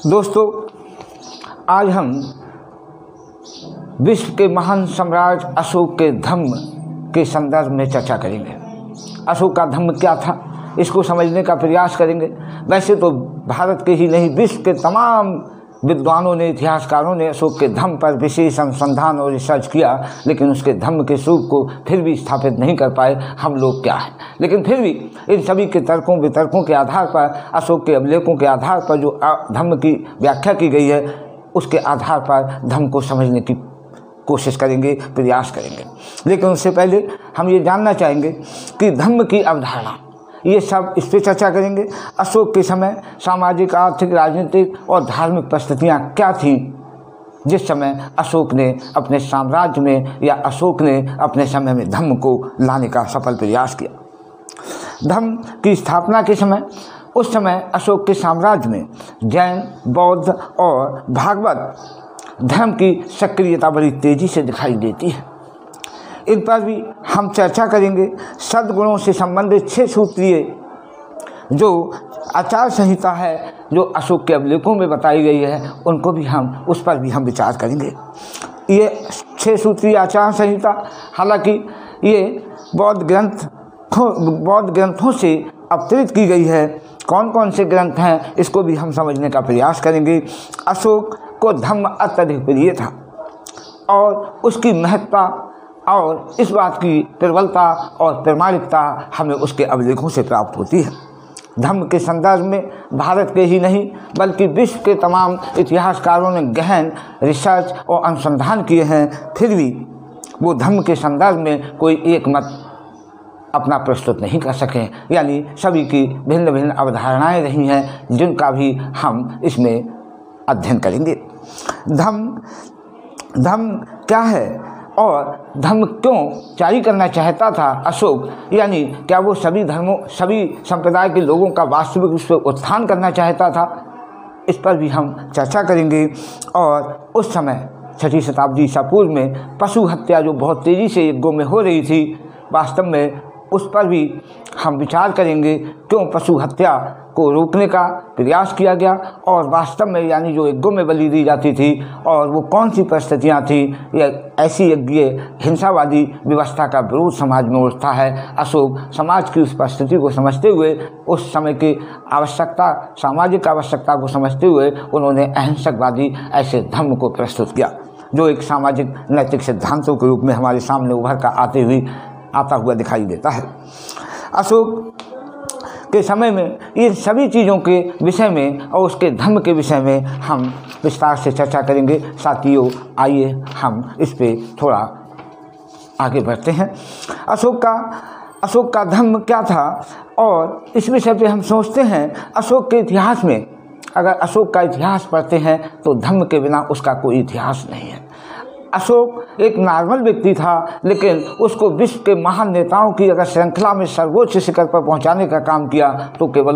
दोस्तों, आज हम विश्व के महान सम्राट अशोक के धम्म के संदर्भ में चर्चा करेंगे। अशोक का धम्म क्या था, इसको समझने का प्रयास करेंगे। वैसे तो भारत के ही नहीं, विश्व के तमाम विद्वानों ने, इतिहासकारों ने अशोक के धम्म पर विशेष अनुसंधान और रिसर्च किया, लेकिन उसके धम्म के स्वरूप को फिर भी स्थापित नहीं कर पाए। हम लोग क्या हैं, लेकिन फिर भी इन सभी के तर्कों वितर्कों के आधार पर, अशोक के अभिलेखों के आधार पर जो धम्म की व्याख्या की गई है, उसके आधार पर धम्म को समझने की कोशिश करेंगे, प्रयास करेंगे। लेकिन उससे पहले हम ये जानना चाहेंगे कि धम्म की अवधारणा, ये सब इस पर चर्चा करेंगे। अशोक के समय सामाजिक, आर्थिक, राजनीतिक और धार्मिक परिस्थितियाँ क्या थीं जिस समय अशोक ने अपने साम्राज्य में या अशोक ने अपने समय में धम्म को लाने का सफल प्रयास किया। धम्म की स्थापना के समय, उस समय अशोक के साम्राज्य में जैन, बौद्ध और भागवत धर्म की सक्रियता बड़ी तेजी से दिखाई देती है। इन पर भी हम चर्चा करेंगे। सद्गुणों से संबंधित 6 सूत्रीय जो आचार संहिता है, जो अशोक के अभिलेखों में बताई गई है, उनको भी उस पर भी हम विचार करेंगे। ये 6 सूत्रीय आचार संहिता, हालांकि ये बौद्ध ग्रंथों से अवतरित की गई है। कौन कौन से ग्रंथ हैं, इसको भी हम समझने का प्रयास करेंगे। अशोक को धम्म अत्यधिक प्रिय था और उसकी महत्ता और इस बात की प्रबलता और प्रामाणिकता हमें उसके अभिलेखों से प्राप्त होती है। धम्म के संदर्भ में भारत के ही नहीं बल्कि विश्व के तमाम इतिहासकारों ने गहन रिसर्च और अनुसंधान किए हैं, फिर भी वो धम्म के संदर्भ में कोई एक मत अपना प्रस्तुत नहीं कर सके। यानी सभी की भिन्न भिन्न अवधारणाएं रही हैं, जिनका भी हम इसमें अध्ययन करेंगे। धम्म क्या है और धम्म क्यों जारी करना चाहता था अशोक, यानी क्या वो सभी धर्मों, सभी संप्रदाय के लोगों का वास्तविक रूप से उत्थान करना चाहता था, इस पर भी हम चर्चा करेंगे। और उस समय 6वीं शताब्दी ईसा पूर्व में पशु हत्या जो बहुत तेज़ी से यज्ञों में हो रही थी, वास्तव में उस पर भी हम विचार करेंगे। क्यों पशु हत्या को रोकने का प्रयास किया गया और वास्तव में यानी जो यज्ञों में बलि दी जाती थी, और वो कौन सी परिस्थितियाँ थी, या ऐसी यज्ञीय हिंसावादी व्यवस्था का विरोध समाज में उठता है। अशोक समाज की उस परिस्थिति को समझते हुए, उस समय की आवश्यकता, सामाजिक आवश्यकता को समझते हुए, उन्होंने अहिंसकवादी ऐसे धम्म को प्रस्तुत किया, जो एक सामाजिक नैतिक सिद्धांतों के रूप में हमारे सामने उभर कर आता हुआ दिखाई देता है। अशोक के समय में इन सभी चीज़ों के विषय में और उसके धम्म के विषय में हम विस्तार से चर्चा करेंगे। साथियों, आइए हम इस पे थोड़ा आगे बढ़ते हैं। अशोक का धम्म क्या था और इस विषय पे हम सोचते हैं। अशोक के इतिहास में, अगर अशोक का इतिहास पढ़ते हैं तो धम्म के बिना उसका कोई इतिहास नहीं है। अशोक एक नॉर्मल व्यक्ति था, लेकिन उसको विश्व के महान नेताओं की अगर श्रृंखला में सर्वोच्च शिखर पर पहुंचाने का काम किया तो केवल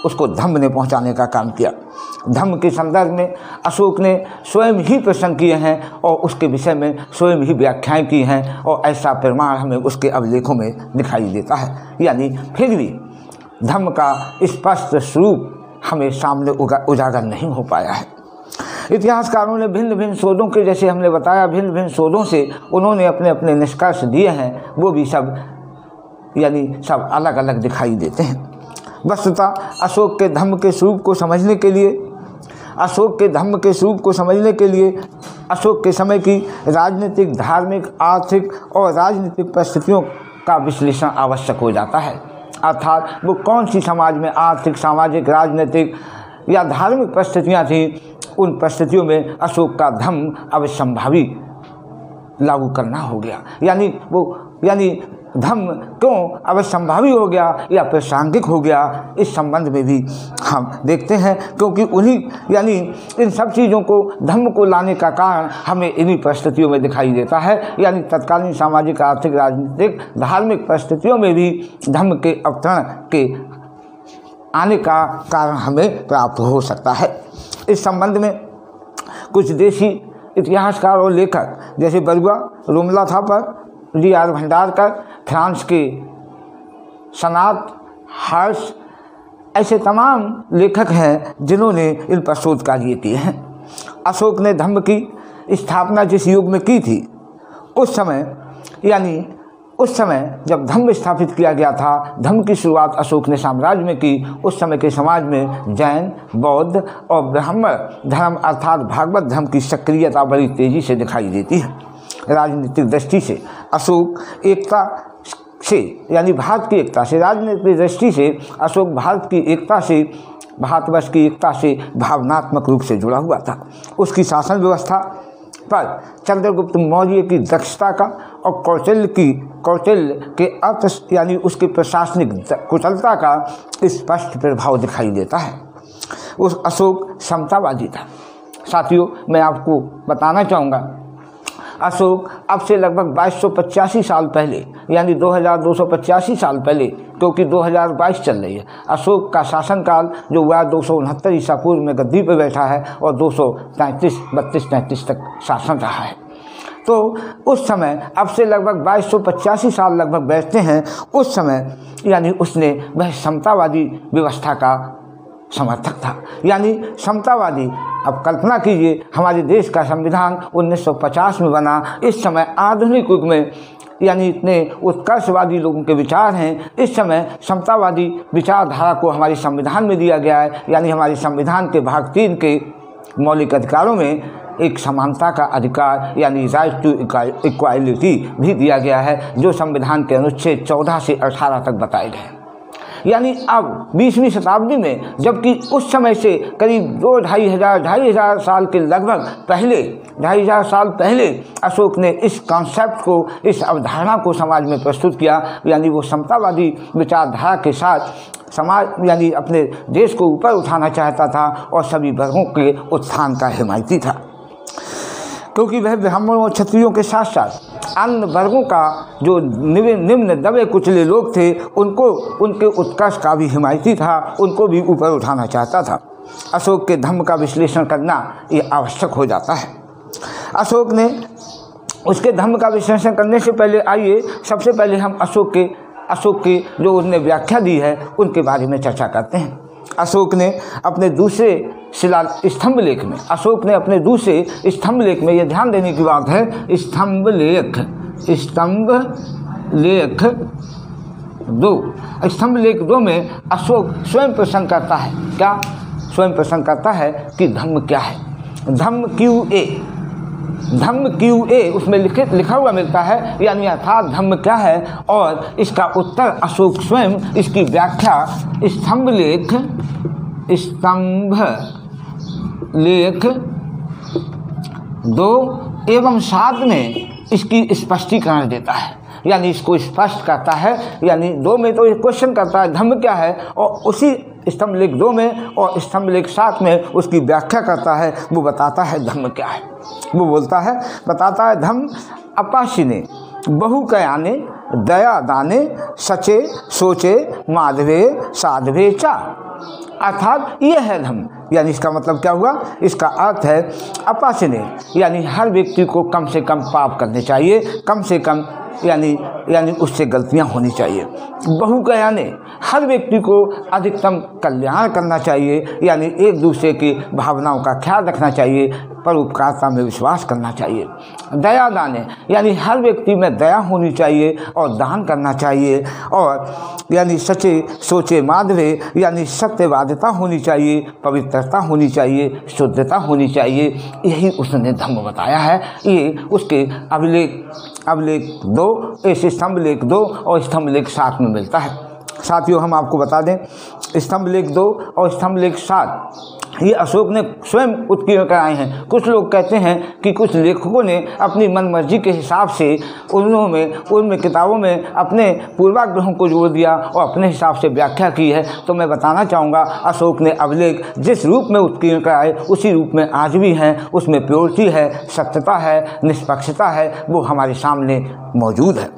उसको धम्म ने पहुंचाने का काम किया। धम्म के संदर्भ में अशोक ने स्वयं ही प्रश्न किए हैं और उसके विषय में स्वयं ही व्याख्याएं की हैं, और ऐसा प्रमाण हमें उसके अभिलेखों में दिखाई देता है। यानी फिर भी धम्म का स्पष्ट स्वरूप हमें सामने उजागर नहीं हो पाया है। इतिहासकारों ने भिन्न भिन्न शोधों के, जैसे हमने बताया, भिन्न भिन्न शोधों से उन्होंने अपने अपने निष्कर्ष दिए हैं, वो भी सब सब अलग अलग दिखाई देते हैं। वस्तुतः अशोक के धम्म के स्वरूप को समझने के लिए अशोक के समय की राजनीतिक, धार्मिक, आर्थिक और राजनीतिक परिस्थितियों का विश्लेषण आवश्यक हो जाता है। अर्थात वो कौन सी समाज में आर्थिक, सामाजिक, राजनीतिक या धार्मिक परिस्थितियाँ थीं, उन परिस्थितियों में अशोक का धम्म अवश्यंभावी लागू करना हो गया। यानी धम्म क्यों अवश्यंभावी हो गया या प्रासंगिक हो गया, इस संबंध में भी हम देखते हैं। क्योंकि इन सब चीज़ों को, धम्म को लाने का कारण हमें इन्हीं परिस्थितियों में दिखाई देता है। यानी तत्कालीन सामाजिक, आर्थिक, राजनीतिक, धार्मिक परिस्थितियों में भी धम्म के अवतरण के आने का कारण हमें प्राप्त हो सकता है। इस संबंध में कुछ देशी इतिहासकार और लेखक जैसे बरुआ, रुमला थापर, D.R. भंडारकर, फ्रांस के सनात, हर्ष ऐसे तमाम लेखक हैं जिन्होंने इन पर शोध कार्य किए हैं। अशोक ने धर्म की स्थापना जिस युग में की थी, उस समय जब धर्म स्थापित किया गया था, धर्म की शुरुआत अशोक ने साम्राज्य में की, उस समय के समाज में जैन, बौद्ध और ब्राह्मण धर्म अर्थात भागवत धर्म की सक्रियता बड़ी तेज़ी से दिखाई देती है। राजनीतिक दृष्टि से अशोक एकता से यानी भारत की एकता से, राजनीतिक दृष्टि से अशोक भारत की एकता से, भारतवर्ष की एकता से भावनात्मक रूप से जुड़ा हुआ था। उसकी शासन व्यवस्था पर चंद्रगुप्त मौर्य की दक्षता का और कौटिल्य के अर्थ यानी उसकी प्रशासनिक कुशलता का स्पष्ट प्रभाव दिखाई देता है। उस अशोक समतावादी था। साथियों, मैं आपको बताना चाहूँगा, अशोक अब से लगभग 2285 साल पहले यानी 2285 साल पहले, क्योंकि 2022 चल रही है, अशोक का शासनकाल जो हुआ 269 ईसा पूर्व में गद्दी पर बैठा है और 233 तक शासन रहा है। तो उस समय अब से लगभग 2285 साल लगभग बैठते हैं, उस समय यानी उसने वह समतावादी व्यवस्था का समर्थक था, यानी समतावादी। अब कल्पना कीजिए, हमारे देश का संविधान 1950 में बना। इस समय आधुनिक युग में यानी इतने उत्कर्षवादी लोगों के विचार हैं, इस समय समतावादी विचारधारा को हमारे संविधान में दिया गया है, यानी हमारे संविधान के भाग 3 के मौलिक अधिकारों में एक समानता का अधिकार यानी राइट टू इक्वालिटी भी दिया गया है, जो संविधान के अनुच्छेद 14 से 18 तक बताए गए हैं। यानी अब 20वीं शताब्दी में, जबकि उस समय से करीब 2-2,500 साल के लगभग पहले, 2,500 साल पहले अशोक ने इस कॉन्सेप्ट को, इस अवधारणा को समाज में प्रस्तुत किया, यानी वो समतावादी विचारधारा के साथ समाज यानी अपने देश को ऊपर उठाना चाहता था और सभी वर्गों के उत्थान का हिमायती था, क्योंकि वह ब्राह्मणों और क्षत्रियों के साथ साथ अन्य वर्गों का जो निम्न दबे कुचले लोग थे, उनको उनके उत्कर्ष का भी हिमायती था, उनको भी ऊपर उठाना चाहता था। अशोक के धर्म का विश्लेषण करना ये आवश्यक हो जाता है। अशोक ने उसके धर्म का विश्लेषण करने से पहले आइए सबसे पहले हम अशोक के जो उन्होंने व्याख्या दी है उनके बारे में चर्चा करते हैं। अशोक ने अपने दूसरे स्तंभ लेख में, अशोक ने अपने दूसरे स्तंभ लेख में, यह ध्यान देने की बात है, स्तंभ लेख 2 में अशोक स्वयं प्रश्न करता है, क्या स्वयं प्रश्न करता है कि धम्म क्या है। धम्म QA उसमें लिखा हुआ मिलता है, यानी अर्थात धम्म क्या है, और इसका उत्तर अशोक स्वयं इसकी व्याख्या स्तंभ लेख 2 एवं 7 में इसकी स्पष्टीकरण देता है, यानी इसको स्पष्ट करता है। यानी 2 में तो ये क्वेश्चन करता है धम्म क्या है, और उसी स्तंभ लेख 2 में और स्तंभ लेख 7 में उसकी व्याख्या करता है, वो बताता है धम्म क्या है। वो बताता है धम्म अपाशिने बहुकयाने दया दाने सचे सोचे माधवे साधवे चा, अर्थात ये है धम्म। यानी इसका मतलब क्या हुआ, इसका अर्थ है अपाशिने, यानी हर व्यक्ति को कम से कम पाप करने चाहिए, कम से कम यानी उससे गलतियां होनी चाहिए। बहुकयाने, हर व्यक्ति को अधिकतम कल्याण करना चाहिए, यानी एक दूसरे की भावनाओं का ख्याल रखना चाहिए, परोपकारता में विश्वास करना चाहिए। दया दाने, यानी हर व्यक्ति में दया होनी चाहिए और दान करना चाहिए, और यानी सचे सोचे माधवे, यानी सत्यवादिता होनी चाहिए, पवित्रता होनी चाहिए, शुद्धता होनी चाहिए। यही उसने धम्म बताया है। ये उसके अभिलेख 2 इस स्तंभ लेख 2 और स्तंभ लेख 7 में मिलता है। साथियों, हम आपको बता दें, स्तंभ लेख 2 और स्तंभ लेख 7 ये अशोक ने स्वयं उत्कीर्ण कराए हैं। कुछ लोग कहते हैं कि कुछ लेखकों ने अपनी मनमर्जी के हिसाब से उनमें किताबों में अपने पूर्वाग्रहों को जोड़ दिया और अपने हिसाब से व्याख्या की है। तो मैं बताना चाहूँगा, अशोक ने अभिलेख जिस रूप में उत्कीर्ण कराए उसी रूप में आज भी हैं। उसमें प्योरिटी है, सत्यता है, निष्पक्षता है, वो हमारे सामने मौजूद है।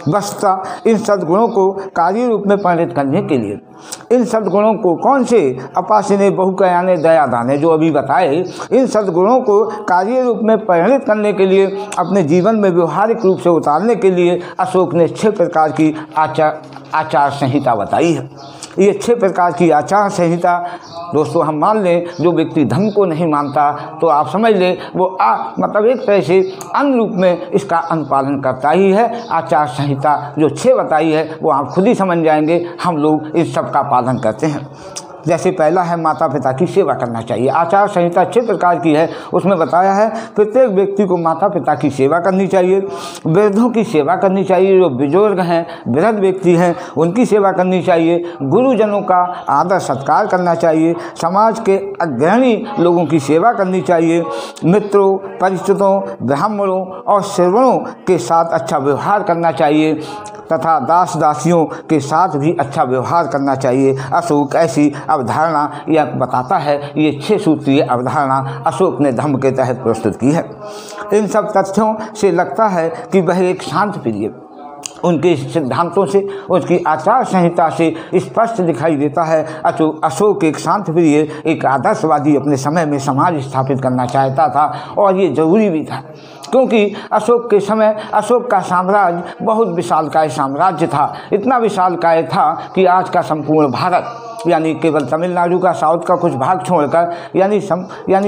वस्तुतः इन सद्गुणों को कार्य रूप में परिणत करने के लिए, इन सद्गुणों को कौन से अपाशिने बहुकयाने दया दाने जो अभी बताए, इन सद्गुणों को कार्य रूप में परिणत करने के लिए, अपने जीवन में व्यवहारिक रूप से उतारने के लिए अशोक ने 6 प्रकार की आचार संहिता बताई है। ये 6 प्रकार की आचार संहिता दोस्तों हम मान लें, जो व्यक्ति धर्म को नहीं मानता तो आप समझ लें वो मतलब एक तरह से अन्य रूप में इसका अनुपालन करता ही है। आचार संहिता जो 6 बताई है वो आप खुद ही समझ जाएंगे, हम लोग इस सब का पालन करते हैं। जैसे पहला है माता पिता की सेवा करना चाहिए। आचार संहिता 6 प्रकार की है, उसमें बताया है प्रत्येक व्यक्ति को माता पिता की सेवा करनी चाहिए, वृद्धों की सेवा करनी चाहिए, जो बुजुर्ग हैं वृद्ध व्यक्ति हैं उनकी सेवा करनी चाहिए, गुरुजनों का आदर सत्कार करना चाहिए, समाज के अग्रणी लोगों की सेवा करनी चाहिए, मित्रों परिचितों ब्राह्मणों और श्रवणों के साथ अच्छा व्यवहार करना चाहिए तथा दास दासियों के साथ भी अच्छा व्यवहार करना चाहिए। अशोक ऐसी अवधारणा यह बताता है। ये 6 सूत्रीय अवधारणा अशोक ने धम्म के तहत प्रस्तुत की है। इन सब तथ्यों से लगता है कि वह एक शांत प्रिय, उनके सिद्धांतों से उसकी आचार संहिता से स्पष्ट दिखाई देता है। अशोक एक शांत प्रिय, एक आदर्शवादी अपने समय में समाज स्थापित करना चाहता था और ये जरूरी भी था, क्योंकि अशोक के समय अशोक का साम्राज्य बहुत विशालकाय साम्राज्य था। इतना विशालकाय था कि आज का संपूर्ण भारत, यानी केवल तमिलनाडु का साउथ का कुछ भाग छोड़कर, यानी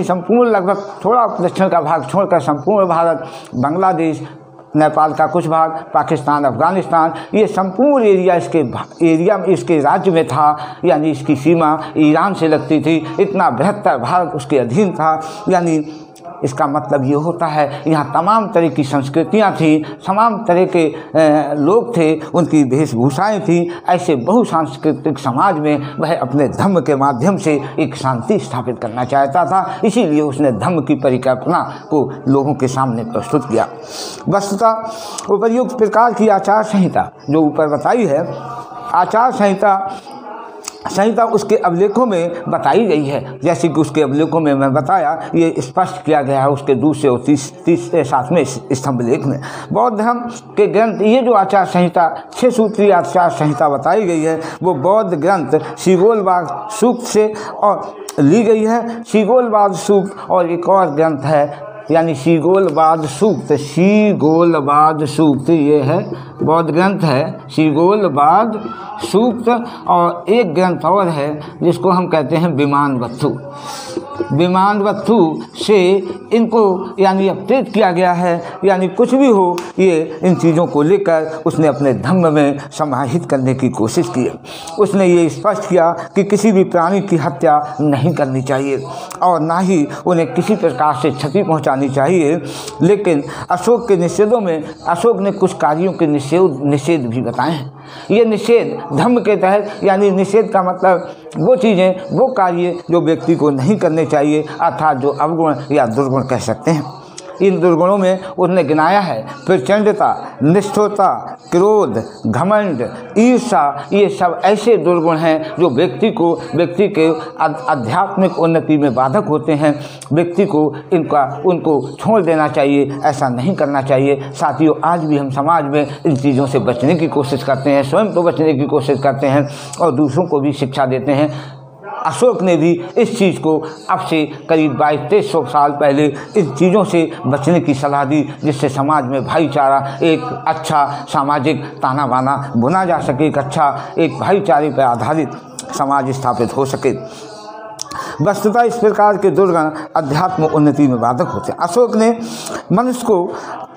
संपूर्ण लगभग थोड़ा दक्षिण का भाग छोड़कर संपूर्ण भारत, बांग्लादेश, नेपाल का कुछ भाग, पाकिस्तान, अफगानिस्तान, ये संपूर्ण एरिया इसके राज्य में था। यानी इसकी सीमा ईरान से लगती थी। इतना बृहत्तर भारत उसके अधीन था। यानी इसका मतलब ये होता है यहाँ तमाम तरह की संस्कृतियाँ थी, तमाम तरह के लोग थे, उनकी वेशभूषाएँ थीं। ऐसे बहुसांस्कृतिक समाज में वह अपने धर्म के माध्यम से एक शांति स्थापित करना चाहता था। इसीलिए उसने धर्म की परिकल्पना को लोगों के सामने प्रस्तुत किया। वस्तुतः उपर्युक्त प्रकार की आचार संहिता जो ऊपर बताई है, आचार संहिता उसके अवलेखों में बताई गई है। जैसे कि उसके अवलेखों में मैं बताया, ये स्पष्ट किया गया है उसके दूसरे और तीसरे 7वें स्तंभ लेख में। बौद्ध धर्म के ग्रंथ, ये जो आचार संहिता 6 सूत्रीय आचार संहिता बताई गई है वो बौद्ध ग्रंथ शीगोलवाद सूक्त से और ली गई है। शीगोलवाद सूक्त और एक और ग्रंथ है, यानी शीगोलवाद सूक्त ये है बौद्ध ग्रंथ है, शीगोलवाद सूक्त। और एक ग्रंथ और है जिसको हम कहते हैं विमानवत्थु से इनको यानी अपडेट किया गया है। यानी कुछ भी हो, ये इन चीज़ों को लेकर उसने अपने धम्म में समाहित करने की कोशिश की। उसने ये स्पष्ट किया कि किसी भी प्राणी की हत्या नहीं करनी चाहिए और ना ही उन्हें किसी प्रकार से क्षति पहुंचानी चाहिए। लेकिन अशोक के निषेधों में अशोक ने कुछ कार्यों के निषेध भी बताए हैं। ये निषेध धम्म के तहत, यानी निषेध का मतलब वो चीज़ें, वो कार्य जो व्यक्ति को नहीं करने चाहिए, अर्थात जो अवगुण या दुर्गुण कह सकते हैं। इन दुर्गुणों में उसने गिनाया है प्रचंडता, निष्ठुरता, क्रोध, घमंड, ईर्ष्या। ये सब ऐसे दुर्गुण हैं जो व्यक्ति के आध्यात्मिक उन्नति में बाधक होते हैं। व्यक्ति को उनको छोड़ देना चाहिए, ऐसा नहीं करना चाहिए। साथियों, आज भी हम समाज में इन चीज़ों से बचने की कोशिश करते हैं, स्वयं तो बचने की कोशिश करते हैं और दूसरों को भी शिक्षा देते हैं। अशोक ने भी इस चीज़ को अब से करीब 2200 साल पहले इन चीज़ों से बचने की सलाह दी, जिससे समाज में भाईचारा, एक अच्छा सामाजिक ताना बाना बुना जा सके, एक अच्छा एक भाईचारे पर आधारित समाज स्थापित हो सके। वस्तुतः इस प्रकार के दुर्गुण अध्यात्म उन्नति में बाधक होते हैं। अशोक ने मनुष्य को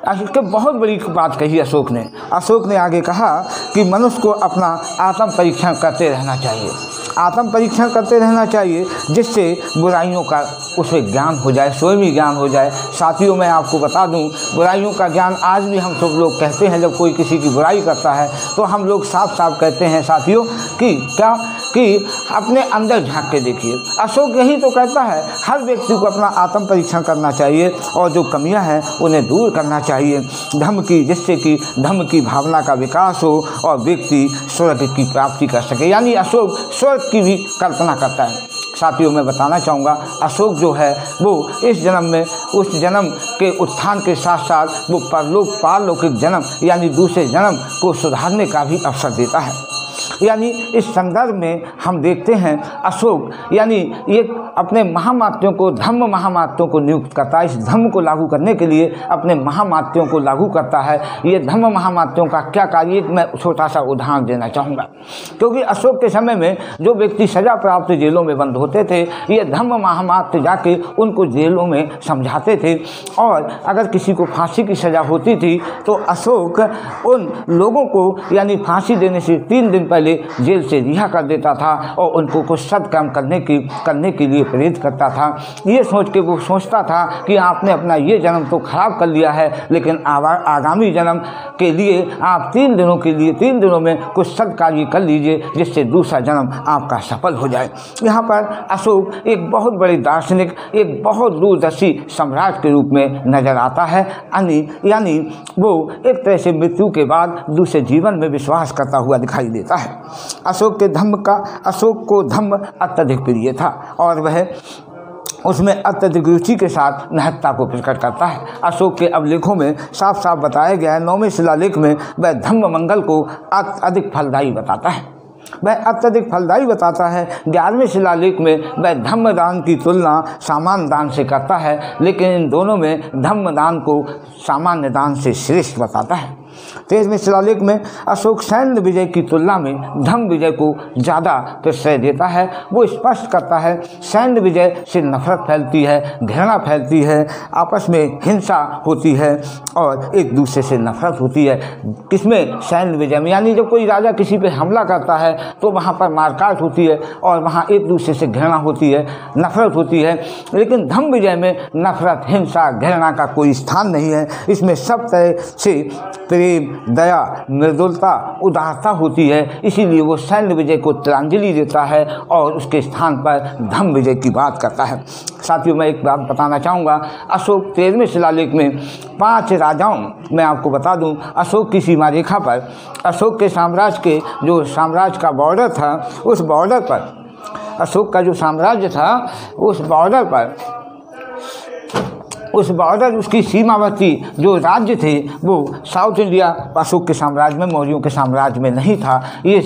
के बहुत बड़ी बात कही। अशोक ने आगे कहा कि मनुष्य को अपना आत्म परीक्षण करते रहना चाहिए। आत्म परीक्षण करते रहना चाहिए जिससे बुराइयों का उसमें ज्ञान हो जाए, स्वयं ही ज्ञान हो जाए। साथियों, मैं आपको बता दूं, बुराइयों का ज्ञान आज भी हम सब लोग कहते हैं। जब कोई किसी की बुराई करता है तो हम लोग साफ साफ कहते हैं साथियों कि अपने अंदर झांक के देखिए। अशोक यही तो कहता है, हर व्यक्ति को अपना आत्म परीक्षण करना चाहिए और जो कमियां हैं उन्हें दूर करना चाहिए जिससे कि धर्म की भावना का विकास हो और व्यक्ति स्वर्ग की प्राप्ति कर सके। यानी अशोक स्वर्ग की भी कल्पना करता है। साथियों, मैं बताना चाहूँगा, अशोक जो है वो इस जन्म में उस जन्म के उत्थान के साथ साथ वो पारलौकिक जन्म यानी दूसरे जन्म को सुधारने का भी अवसर देता है। यानी इस संदर्भ में हम देखते हैं अशोक यानी ये अपने महामात्यों को, धम्म महामात्यों को नियुक्त करता है। इस धम्म को लागू करने के लिए अपने महामात्यों को लागू करता है। ये धम्म महामात्यों का क्या कार्य, मैं छोटा सा उदाहरण देना चाहूँगा। क्योंकि अशोक के समय में जो व्यक्ति सजा प्राप्त जेलों में बंद होते थे, ये धम्म महामात्य जाके उनको जेलों में समझाते थे, और अगर किसी को फांसी की सजा होती थी तो अशोक उन लोगों को यानी फांसी देने से 3 दिन पहले जेल से रिहा कर देता था और उनको कुछ सत्कर्म करने के लिए प्रेरित करता था। ये सोच के वो सोचता था कि आपने अपना ये जन्म तो खराब कर लिया है, लेकिन आगामी जन्म के लिए आप 3 दिनों में कुछ सत्कार्य कर लीजिए, जिससे दूसरा जन्म आपका सफल हो जाए। यहाँ पर अशोक एक बहुत बड़े दार्शनिक, एक बहुत दूरदर्शी सम्राट के रूप में नजर आता है। यानी वो एक तरह से मृत्यु के बाद दूसरे जीवन में विश्वास करता हुआ दिखाई देता है। अशोक को धम्म अत्यधिक प्रिय था और वह उसमें अत्यधिक रुचि के साथ महत्ता को प्रकट करता है। अशोक के अभिलेखों में साफ साफ बताया गया है, 9वें शिलालेख में वह धम्म मंगल को अधिक फलदायी बताता है। 11वें शिलालेख में वह धम्म दान की तुलना सामान्य दान से करता है, लेकिन इन दोनों में धम्म दान को सामान्य दान से श्रेष्ठ बताता है। 13वें शिलालेख में अशोक सैन्य विजय की तुलना में धम्म विजय को ज़्यादा प्रश्रय देता है। वो स्पष्ट करता है सैन्य विजय से नफरत फैलती है, घृणा फैलती है, आपस में हिंसा होती है और एक दूसरे से नफरत होती है। किसमें? सैन्य विजय में। यानी जब कोई राजा किसी पे हमला करता है तो वहाँ पर मारकाट होती है और वहाँ एक दूसरे से घृणा होती है, नफरत होती है। लेकिन धम्म विजय में नफरत, हिंसा, घृणा का कोई स्थान नहीं है। इसमें सब तरह से प्रेम, दया, मृदुलता, उदारता होती है। इसीलिए वो सैन्य विजय को तिलांजलि देता है और उसके स्थान पर धम्म विजय की बात करता है। साथियों, मैं एक बात बताना चाहूँगा। अशोक 13वें शिलालेख में 5 राजाओं, मैं आपको बता दूं, अशोक की सीमा रेखा पर, अशोक के साम्राज्य के जो साम्राज्य का बॉर्डर था, उस बॉर्डर पर, अशोक का जो साम्राज्य था उस बॉर्डर उसकी सीमावर्ती जो राज्य थे वो साउथ इंडिया अशोक के साम्राज्य में, मौर्यों के साम्राज्य में नहीं था। ये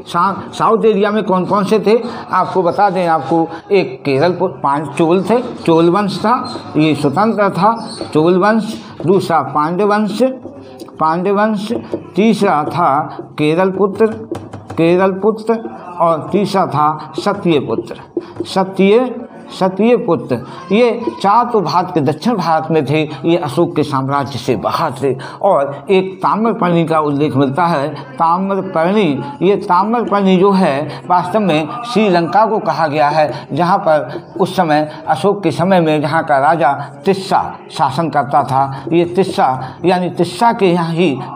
साउथ एरिया में कौन कौन से थे आपको बता दें। आपको एक केरल, 5 चोल थे, चोल वंश था, ये स्वतंत्र था, चोल वंश। दूसरा पांड्य वंश, तीसरा था केरल पुत्र और तीसरा था क्षत्रिय पुत्र। ये 4 तो भारत के दक्षिण भारत में थे, ये अशोक के साम्राज्य से बाहर थे। और एक ताम्रपर्णी का उल्लेख मिलता है। ताम्रपर्णी जो है वास्तव में श्रीलंका को कहा गया है, जहाँ पर उस समय अशोक के समय में जहाँ का राजा तिस्सा शासन करता था। ये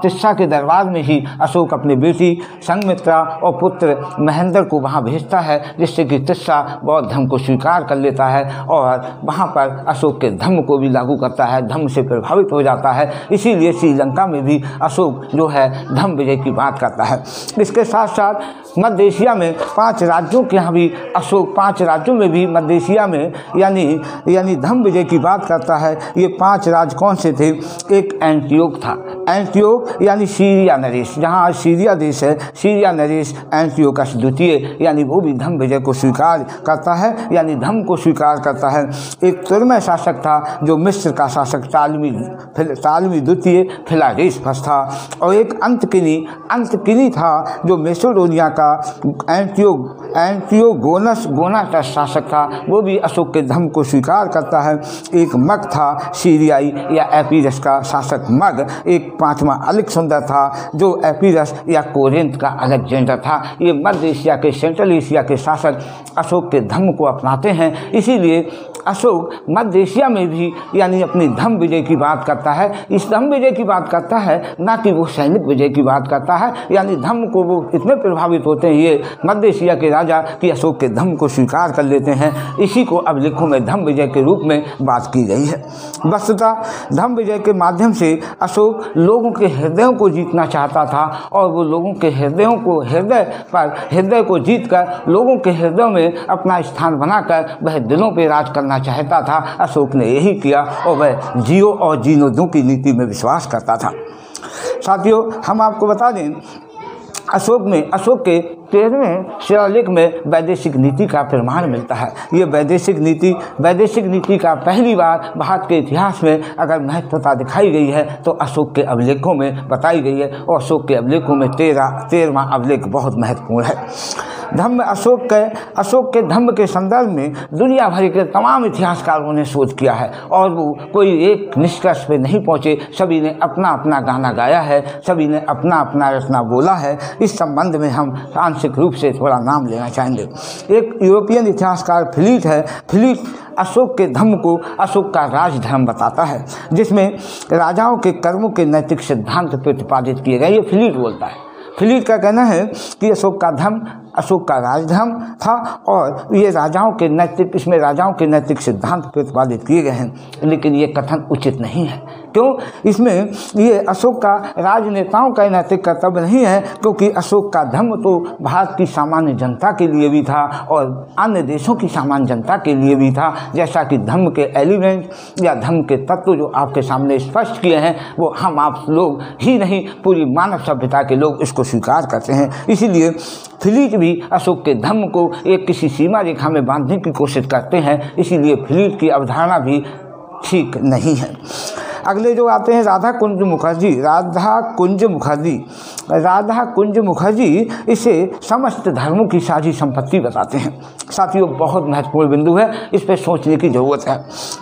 तिस्सा के दरबार में ही अशोक अपनी बेटी संघमित्रा और पुत्र महेंद्र को वहाँ भेजता है, जिससे कि तिस्सा बौद्ध धर्म को स्वीकार कर लेता है और वहाँ पर अशोक के धम्म को भी लागू करता है, धम्म से प्रभावित हो जाता है। इसीलिए श्रीलंका में भी अशोक जो है धम्म विजय की बात करता है। इसके साथ साथ मध्य एशिया में 5 राज्यों के यहाँ भी अशोक, 5 राज्यों में भी मध्य एशिया में यानी धम्म विजय की बात करता है। ये 5 राज्य कौन से थे? एक एंटियोक था, एंटियोक यानी सीरिया नरेश, जहाँ आज सीरिया देश है, सीरिया नरेश एंटियोकस द्वितीय, यानी वो भी धम्म विजय को स्वीकार करता है, यानी धम्म को स्वीकार करता है। एक तुर्मय शासक था जो मिस्र का शासक तालमी द्वितीय फिलाडेल्फस था। और एक अंतकिनी था जो मैसेडोनिया का एंटियोगोनस शासक था, वो भी अशोक के धम्म को स्वीकार करता है। एक मग था सीरियाई या एपीरस का शासक मग। एक 5वां अलेक्जेंडर था जो एपीरस या कोरिंथ का अलेक्जेंडर था। ये मध्य एशिया के, सेंट्रल एशिया के शासक अशोक के धम्म को अपनाते हैं। इसीलिए अशोक मध्य एशिया में भी यानी अपनी धम्म विजय की बात करता है। इस धम्म विजय की बात करता है, ना कि वो सैनिक विजय की बात करता है। यानी धम्म को वो इतने प्रभावित होते हैं ये मध्य एशिया के राजा कि अशोक के धम्म को स्वीकार कर लेते हैं। इसी को अभिलेखों में धम्म विजय के रूप में बात की गई है। वस्तुतः धम्म विजय के माध्यम से अशोक लोगों के हृदयों को जीतना चाहता था और वो लोगों के हृदय को जीतकर लोगों के हृदयों में अपना स्थान बनाकर वह दिलों पे राज करना चाहता था। अशोक ने यही किया और वह जियो और जीनो दो की नीति में विश्वास करता था। साथियों, हम आपको बता दें अशोक के 13वें शिलालेख में वैदेशिक नीति का प्रमाण मिलता है। ये वैदेशिक नीति का पहली बार भारत के इतिहास में अगर महत्वता दिखाई गई है तो अशोक के अभिलेखों में बताई गई है, और अशोक के अभिलेखों में 13वां अभिलेख बहुत महत्वपूर्ण है। धम्म अशोक के धम्म के संदर्भ में दुनिया भर के तमाम इतिहासकारों ने शोध किया है और वो कोई एक निष्कर्ष पे नहीं पहुँचे। सभी ने अपना अपना गाना गाया है, सभी ने अपना अपना रचना बोला है। इस संबंध में हम आंशिक रूप से थोड़ा नाम लेना चाहेंगे। एक यूरोपियन इतिहासकार फिलिप अशोक के धम्म को अशोक का राजधर्म बताता है, जिसमें राजाओं के कर्मों के नैतिक सिद्धांत प्रतिपादित किए गए। ये फिलिप बोलता है। फिलिप का कहना है कि अशोक का राजधर्म था और ये इसमें राजाओं के नैतिक सिद्धांत प्रतिपादित किए गए हैं, लेकिन ये कथन उचित नहीं है। क्यों? इसमें ये अशोक का राजनेताओं का नैतिक कर्तव्य नहीं है, क्योंकि अशोक का धर्म तो भारत की सामान्य जनता के लिए भी था और अन्य देशों की सामान्य जनता के लिए भी था। जैसा कि धर्म के एलिमेंट या धर्म के तत्व जो आपके सामने स्पष्ट किए हैं, वो हम आप लोग ही नहीं, पूरी मानव सभ्यता के लोग इसको स्वीकार करते हैं। इसीलिए फिलिप भी अशोक के धर्म को एक किसी सीमा रेखा में बांधने की कोशिश करते हैं। इसीलिए फिलिप की अवधारणा भी ठीक नहीं है। अगले जो आते हैं राधा कुंज मुखर्जी इसे समस्त धर्मों की साझी संपत्ति बताते हैं। साथियों, बहुत महत्वपूर्ण बिंदु है, इस पर सोचने की जरूरत है।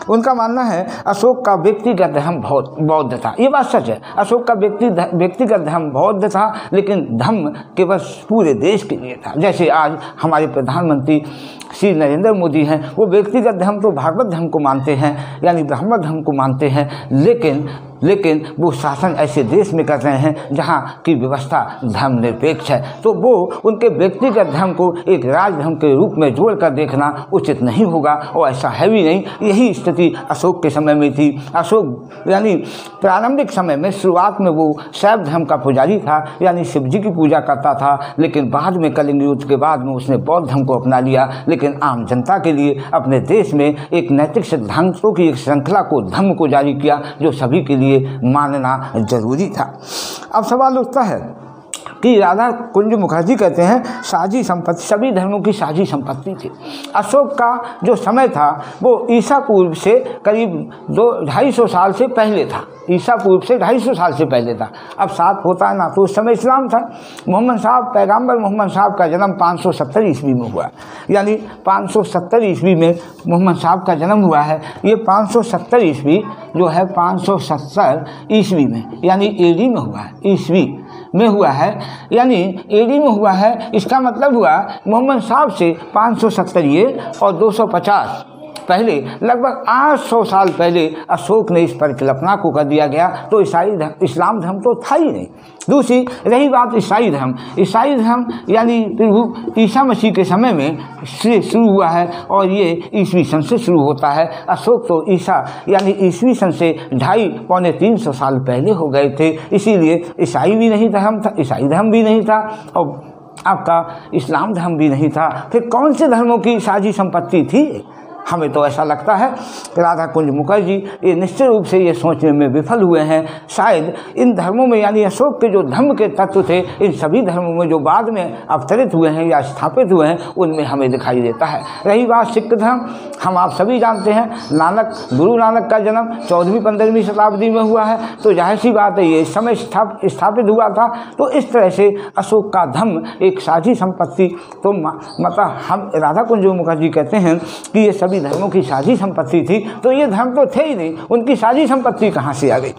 उनका मानना है अशोक का व्यक्तिगत धर्म बौद्ध था। ये बात सच है, अशोक का व्यक्तिगत धर्म बौद्ध था, लेकिन धर्म केवल पूरे देश के लिए था। जैसे आज हमारे प्रधानमंत्री श्री नरेंद्र मोदी हैं, वो व्यक्तिगत धर्म तो भागवत धर्म को मानते हैं, यानी ब्राह्मण धर्म को मानते हैं, लेकिन वो शासन ऐसे देश में कर रहे हैं जहाँ की व्यवस्था धर्मनिरपेक्ष है। तो वो उनके व्यक्तिगत धर्म को एक राजधर्म के रूप में जोड़कर देखना उचित नहीं होगा, और ऐसा है भी नहीं। यही स्थिति अशोक के समय में थी। अशोक यानी प्रारंभिक समय में, शुरुआत में वो शैव धर्म का पुजारी था, यानी शिव जी की पूजा करता था, लेकिन बाद में कलिंग युद्ध के बाद में उसने बौद्ध धर्म को अपना लिया। लेकिन आम जनता के लिए अपने देश में एक नैतिक सिद्धांतों की एक श्रृंखला को, धर्म को जारी किया, जो सभी के लिए मानना जरूरी था। अब सवाल उठता है कि राधा कुंज मुखर्जी कहते हैं साझी संपत्ति सभी धर्मों की साझी संपत्ति थी। अशोक का जो समय था वो ईसा पूर्व से करीब 250 साल से पहले था। ईसा पूर्व से 250 साल से पहले था। अब साथ होता है ना, तो उस समय इस्लाम था। पैगंबर मोहम्मद साहब का जन्म 570 ईस्वी में हुआ, यानी 570 ईस्वी में मोहम्मद साहब का जन्म हुआ है। ये 570 ईस्वी जो है 570 ईस्वी में, यानी एडी में हुआ है, ईस्वी में हुआ है, यानी एडी में हुआ है। इसका मतलब हुआ मोहम्मद साहब से 570 ये और 250 पहले, लगभग 800 साल पहले अशोक ने इस परिकल्पना को कर दिया गया। तो इस्लाम धर्म तो था ही नहीं। दूसरी रही बात ईसाई धर्म यानी प्रभु ईसा मसीह के समय में से शुरू हुआ है और ये ईस्वी सन से शुरू होता है। अशोक तो ईसा यानी ईस्वी सन से 250-300 साल पहले हो गए थे। इसीलिए ईसाई धर्म भी नहीं था और आपका इस्लाम धर्म भी नहीं था। फिर कौन से धर्मों की साझी संपत्ति थी? हमें तो ऐसा लगता है कि राधा कुंज मुखर्जी ये निश्चित रूप से ये सोचने में विफल हुए हैं। शायद इन धर्मों में, यानी अशोक के जो धर्म के तत्व थे, इन सभी धर्मों में जो बाद में अवतरित हुए हैं या स्थापित हुए हैं, उनमें हमें दिखाई देता है। रही बात सिख धर्म, हम आप सभी जानते हैं गुरु नानक का जन्म 14वीं-15वीं शताब्दी में हुआ है। तो जाहिर सी बात है ये इस समय स्थापित हुआ था। तो इस तरह से अशोक का धर्म एक साझी संपत्ति, तो मतलब हम राधा कुंज मुखर्जी कहते हैं कि ये सभी धर्मों की साझी संपत्ति थी। तो ये धर्म तो थे ही नहीं, उनकी साझी संपत्ति कहाँ से आ गई?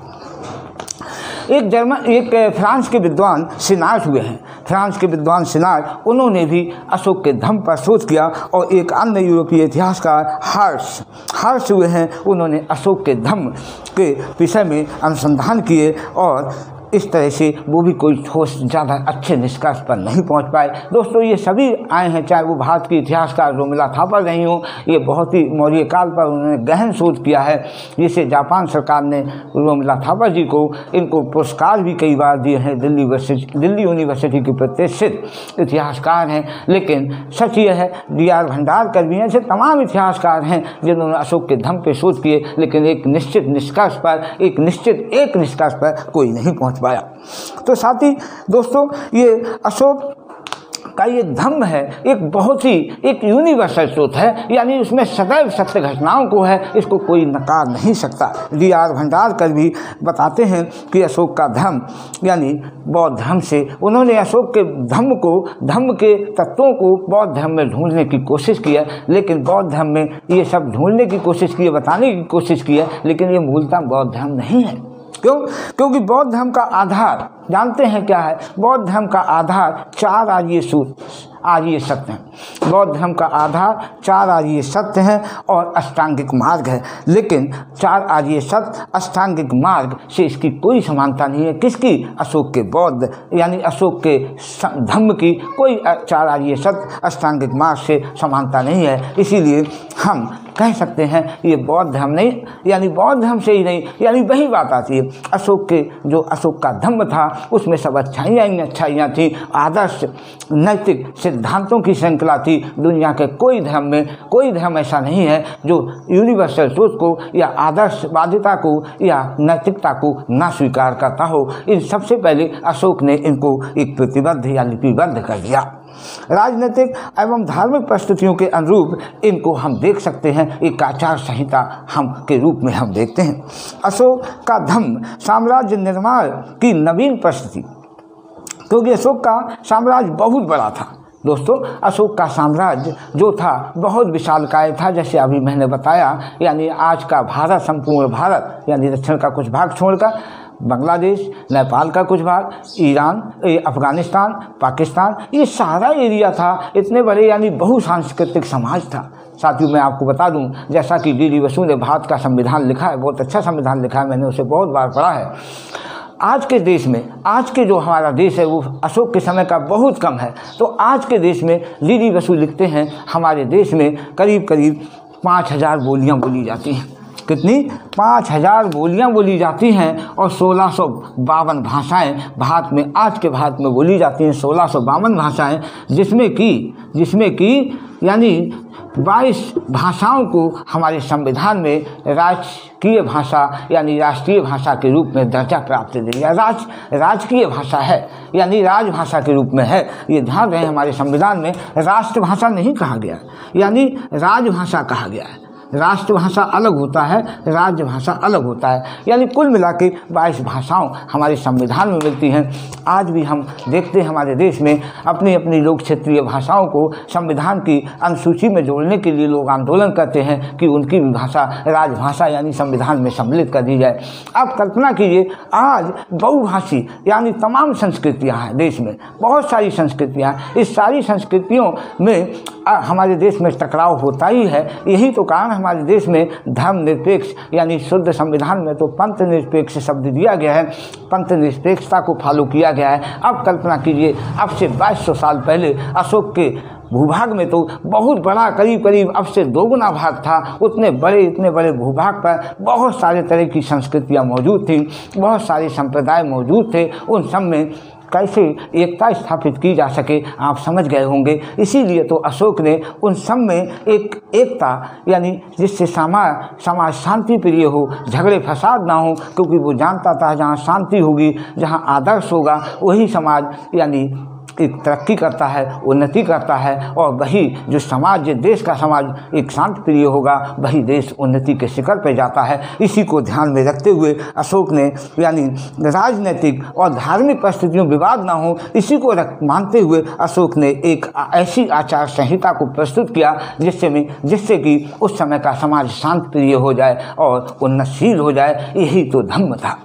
एक फ्रांस के विद्वान सिनार्ट हुए हैं। फ्रांस के विद्वान सिनार्ट, उन्होंने भी अशोक के धर्म पर शोध किया। और एक अन्य यूरोपीय इतिहासकार हर्ष हुए हैं, उन्होंने अशोक के धर्म के विषय में अनुसंधान किए और इस तरह से वो भी कोई ठोस ज़्यादा अच्छे निष्कर्ष पर नहीं पहुंच पाए। दोस्तों, ये सभी आए हैं, चाहे वो भारत की इतिहासकार रोमिला थापर रही हो, ये बहुत ही मौर्य काल पर उन्होंने गहन शोध किया है, जिसे जापान सरकार ने रोमिला थापर जी को इनको पुरस्कार भी कई बार दिए हैं। दिल्ली यूनिवर्सिटी के प्रतिष्ठित इतिहासकार हैं। लेकिन सच ये है, D.R. भंडारकर भी ऐसे तमाम इतिहासकार हैं जिन्होंने अशोक के धर्म पर शोध किए, लेकिन एक निश्चित निष्कर्ष पर कोई नहीं पहुँच पहुंच पाया। तो साथ ही दोस्तों ये अशोक का ये धम्म है एक बहुत ही एक यूनिवर्सल ट्रुथ है, यानी उसमें सदैव सत्य घटनाओं को है, इसको कोई नकार नहीं सकता। D.R. भंडारकर भी बताते हैं कि अशोक का धम्म यानी बौद्ध धर्म से उन्होंने अशोक के धम्म के तत्वों को बौद्ध धर्म में ढूंढने की कोशिश की है, लेकिन बौद्ध धर्म में ये सब ढूंढने की कोशिश की है, बताने की कोशिश की है, लेकिन ये मूलतः बौद्ध धर्म नहीं है। क्यों? क्योंकि बौद्ध धर्म का आधार जानते हैं क्या है? बौद्ध धर्म का आधार 4 आर्य सत्य हैं। बौद्ध धर्म का आधार 4 आर्य सत्य हैं और अष्टांगिक मार्ग है, लेकिन 4 आर्य सत्य अष्टांगिक मार्ग से इसकी कोई समानता नहीं है। किसकी? अशोक के बौद्ध यानी अशोक के धम्म की कोई 4 आर्य सत्य अष्टांगिक मार्ग से समानता नहीं है। इसीलिए हम कह सकते हैं ये बौद्ध धर्म नहीं, यानी बौद्ध धर्म से ही नहीं, यानी वही बात आती है अशोक का धम्म था उसमें सब अच्छाइयाँ थी, आदर्श नैतिक सिद्धांतों की श्रृंखला थी। दुनिया के कोई धर्म ऐसा नहीं है जो यूनिवर्सल ट्रुथ को या आदर्शवादिता को या नैतिकता को ना स्वीकार करता हो। इन सबसे पहले अशोक ने इनको एक प्रतिबद्ध या लिपिबद्ध कर दिया। राजनीतिक एवं धार्मिक परिस्थितियों के अनुरूप इनको हम देख सकते हैं, एक आचार संहिता के रूप में हम देखते हैं। अशोक का धम्म साम्राज्य निर्माण की नवीन परिस्थिति, क्योंकि अशोक का साम्राज्य बहुत बड़ा था दोस्तों। अशोक का साम्राज्य जो था बहुत विशालकाय था, जैसे अभी मैंने बताया, यानी आज का भारत, संपूर्ण भारत यानी दक्षिण का कुछ भाग छोड़कर बांग्लादेश, नेपाल का कुछ भाग, ईरान, अफगानिस्तान, पाकिस्तान, ये सारा एरिया था। इतने बड़े यानी बहुसांस्कृतिक समाज था। साथियों मैं आपको बता दूं, जैसा कि D.D. बसु ने भारत का संविधान लिखा है, बहुत अच्छा संविधान लिखा है, मैंने उसे बहुत बार पढ़ा है। आज के देश में, आज के जो हमारा देश है वो अशोक के समय का बहुत कम है। तो आज के देश में D.D. बसु लिखते हैं हमारे देश में करीब 5000 बोलियाँ बोली जाती हैं। कितनी? 5000 बोलियाँ बोली जाती हैं और 1652 भाषाएँ भारत में, आज के भारत में बोली जाती हैं 1652 भाषाएँ, जिसमें कि यानी 22 भाषाओं को हमारे संविधान में राजकीय भाषा यानी राष्ट्रीय भाषा के रूप में दर्जा प्राप्त दे दिया। राजकीय भाषा है यानी राजभाषा के रूप में है। ये ध्यान रहे, हमारे संविधान में राष्ट्रभाषा नहीं कहा गया, यानी राजभाषा कहा गया है। राष्ट्रभाषा अलग होता है, राज्यभाषा अलग होता है, यानी कुल मिला के 22 भाषाओं हमारे संविधान में मिलती हैं। आज भी हम देखते हैं हमारे देश में अपनी अपनी लोक क्षेत्रीय भाषाओं को संविधान की अनुसूची में जोड़ने के लिए लोग आंदोलन करते हैं कि उनकी भी भाषा राजभाषा यानी संविधान में सम्मिलित कर दी जाए। अब कल्पना कीजिए, आज बहुभाषी यानी तमाम संस्कृतियाँ हैं देश में, बहुत सारी संस्कृतियाँ हैं। इस सारी संस्कृतियों में हमारे देश में टकराव होता ही है। यही तो कारण हमारे देश में धर्म निरपेक्ष यानी शुद्ध संविधान में तो पंथ निरपेक्ष शब्द दिया गया है, पंथ निरपेक्षता को फॉलो किया गया है। अब कल्पना कीजिए, अब से 2200 साल पहले अशोक के भूभाग में तो बहुत बड़ा, करीब अब से 2 गुना भाग था। इतने बड़े भूभाग पर बहुत सारे तरह की संस्कृतियाँ मौजूद थीं, बहुत सारे संप्रदाय मौजूद थे। उन सब में कैसे एकता स्थापित की जा सके आप समझ गए होंगे। इसीलिए तो अशोक ने उन सब में एक एकता यानी जिससे समाज शांति प्रिय हो, झगड़े फसाद ना हो, क्योंकि वो जानता था जहाँ शांति होगी, जहाँ आदर्श होगा, वही समाज यानी एक तरक्की करता है, उन्नति करता है, और वही जो समाज, जो देश का समाज एक शांति प्रिय होगा, वही देश उन्नति के शिखर पर जाता है। इसी को ध्यान में रखते हुए अशोक ने यानी राजनीतिक और धार्मिक परिस्थितियों विवाद ना हो, इसी को मानते हुए अशोक ने एक ऐसी आचार संहिता को प्रस्तुत किया जिससे कि उस समय का समाज शांति प्रिय हो जाए और उन्नतशील हो जाए। यही तो धम्म था।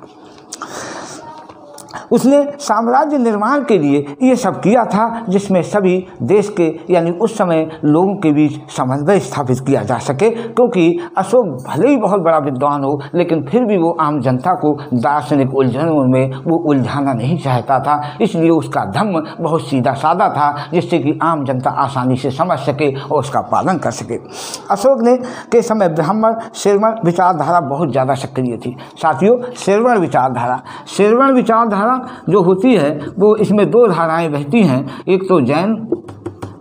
उसने साम्राज्य निर्माण के लिए ये सब किया था, जिसमें सभी देश के यानी उस समय लोगों के बीच समन्वय स्थापित किया जा सके। क्योंकि अशोक भले ही बहुत बड़ा विद्वान हो, लेकिन फिर भी वो आम जनता को दार्शनिक उलझनों में वो उलझाना नहीं चाहता था। इसलिए उसका धम्म बहुत सीधा साधा था, जिससे कि आम जनता आसानी से समझ सके और उसका पालन कर सके। अशोक के समय ब्राह्मण श्रवण विचारधारा बहुत ज़्यादा सक्रिय थी। साथियों, श्रवण विचारधारा जो होती है वो इसमें 2 धाराएं बहती हैं, एक तो जैन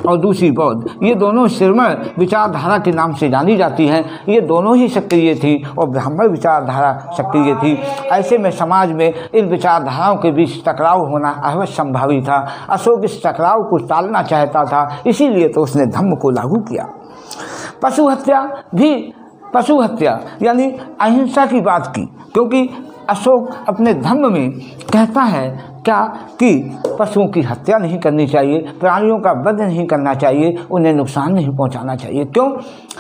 और दूसरी बौद्ध, ये दोनों श्रमण विचारधारा के नाम से जानी जाती हैं। ये दोनों ही सक्रिय थी और ब्राह्मण विचारधारा सक्रिय थी। ऐसे में समाज में इन विचारधाराओं के बीच टकराव होना अवश्य संभावी था। अशोक इस टकराव को टालना चाहता था, इसीलिए तो उसने धम्म को लागू किया। पशु हत्या यानी अहिंसा की बात की, क्योंकि अशोक अपने धम्म में कहता है क्या कि पशुओं की हत्या नहीं करनी चाहिए, प्राणियों का वध नहीं करना चाहिए, उन्हें नुकसान नहीं पहुंचाना चाहिए। क्यों?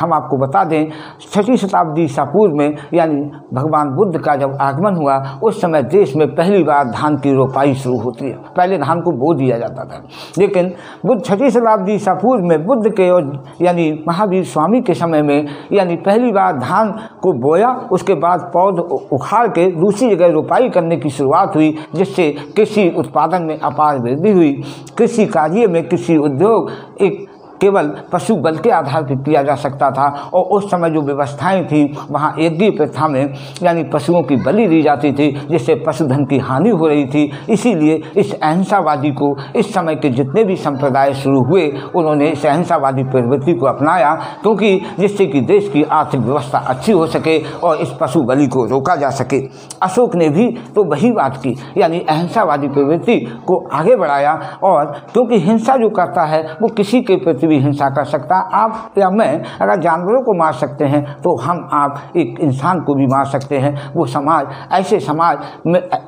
हम आपको बता दें, 6वीं शताब्दी ईसा पूर्व में यानी भगवान बुद्ध का जब आगमन हुआ उस समय देश में पहली बार धान की रोपाई शुरू होती है। पहले धान को बो दिया जाता था, लेकिन बुद्ध 6वीं शताब्दी ईसा पूर्व में बुद्ध के और यानी महावीर स्वामी के समय में यानी पहली बार धान को बोया, उसके बाद पौध उखाड़ के दूसरी जगह रोपाई करने की शुरुआत हुई, जिससे कृषि उत्पादन में अपार वृद्धि हुई। कृषि कार्य में कृषि उद्योग एक केवल पशु बल के आधार पर किया जा सकता था और उस समय जो व्यवस्थाएं थी वहाँ यज्ञ प्रथा में यानी पशुओं की बलि दी जाती थी, जिससे पशुधन की हानि हो रही थी। इसीलिए इस अहिंसावादी को इस समय के जितने भी संप्रदाय शुरू हुए उन्होंने इस अहिंसावादी प्रवृत्ति को अपनाया, क्योंकि जिससे कि देश की आर्थिक व्यवस्था अच्छी हो सके और इस पशु बलि को रोका जा सके। अशोक ने भी तो वही बात की, यानी अहिंसावादी प्रवृत्ति को आगे बढ़ाया। और क्योंकि हिंसा जो करता है वो किसी के प्रति भी हिंसा कर सकता। आप या मैं अगर जानवरों को मार सकते हैं तो हम आप एक इंसान को भी मार सकते हैं। वो समाज